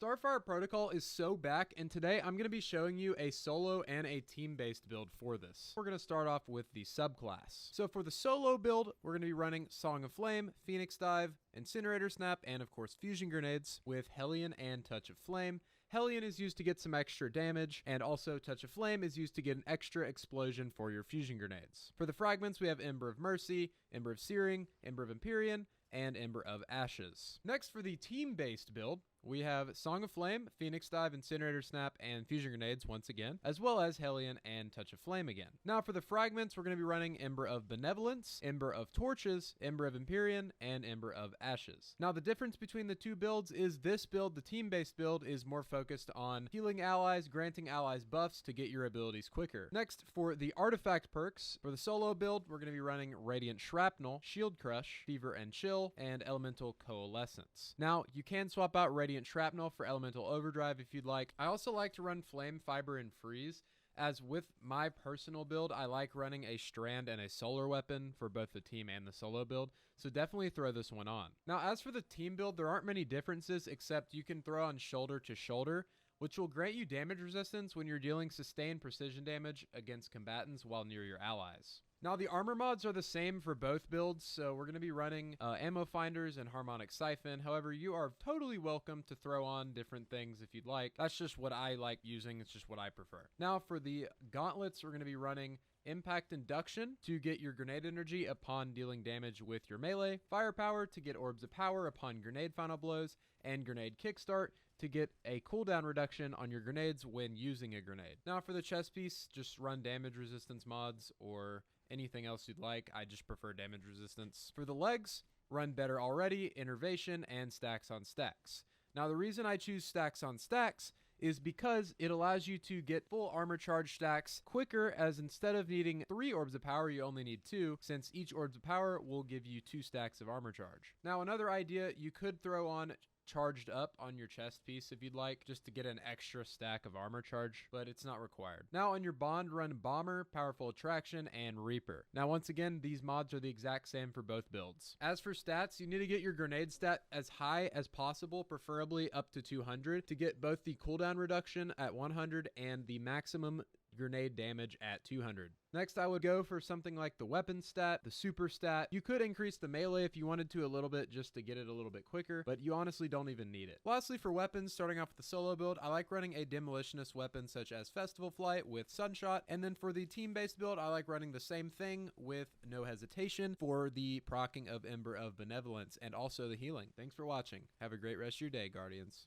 Starfire Protocol is so back, and today I'm going to be showing you a solo and a team-based build for this. We're going to start off with the subclass. So for the solo build, we're going to be running Song of Flame, Phoenix Dive, Incinerator Snap, and of course Fusion Grenades with Hellion and Touch of Flame. Hellion is used to get some extra damage, and also Touch of Flame is used to get an extra explosion for your Fusion Grenades. For the fragments, we have Ember of Mercy, Ember of Searing, Ember of Empyrean, and Ember of Ashes. Next, for the team-based build, we have Song of Flame, Phoenix Dive, Incinerator Snap, and Fusion Grenades once again, as well as Hellion and Touch of Flame again. Now for the fragments, we're going to be running Ember of Benevolence, Ember of Torches, Ember of Empyrean, and Ember of Ashes. Now the difference between the two builds is this build, the team-based build, is more focused on healing allies, granting allies buffs to get your abilities quicker. Next, for the artifact perks, for the solo build, we're going to be running Radiant Shrapnel, Shield Crush, Fever and Chill, and Elemental Coalescence. Now, you can swap out Radiant Shrapnel for Elemental Overdrive if you'd like. I also like to run Flame, Fiber, and Freeze, as with my personal build, I like running a Strand and a Solar Weapon for both the team and the solo build, so definitely throw this one on. Now, as for the team build, there aren't many differences, except you can throw on Shoulder to Shoulder, which will grant you damage resistance when you're dealing sustained precision damage against combatants while near your allies. Now, the armor mods are the same for both builds, so we're going to be running Ammo Finders and Harmonic Siphon. However, you are totally welcome to throw on different things if you'd like. That's just what I like using. It's just what I prefer. Now, for the gauntlets, we're going to be running Impact Induction to get your grenade energy upon dealing damage with your melee, Firepower to get orbs of power upon grenade final blows, and Grenade Kickstart to get a cooldown reduction on your grenades when using a grenade. Now for the chest piece, just run damage resistance mods or anything else you'd like. I just prefer damage resistance. For the legs, run Better Already, Innervation, and Stacks on Stacks. Now the reason I choose Stacks on Stacks is because it allows you to get full armor charge stacks quicker, as instead of needing 3 orbs of power, you only need 2, since each orbs of power will give you 2 stacks of armor charge. Now another idea, you could throw on Charged Up on your chest piece if you'd like, just to get an extra stack of armor charge, but it's not required. Now on your bond, run Bomber, Powerful Attraction, and Reaper. Now once again, these mods are the exact same for both builds. As for stats, you need to get your grenade stat as high as possible, preferably up to 200, to get both the cooldown reduction at 100 and the maximum grenade damage at 200. Next, I would go for something like the weapon stat, the super stat. You could increase the melee if you wanted to a little bit, just to get it a little bit quicker, but you honestly don't even need it. Lastly, for weapons, starting off with the solo build, I like running a demolitionist weapon such as Festival Flight with Sunshot, and then for the team-based build, I like running the same thing with No Hesitation for the proccing of Ember of Benevolence and also the healing. Thanks for watching. Have a great rest of your day, Guardians.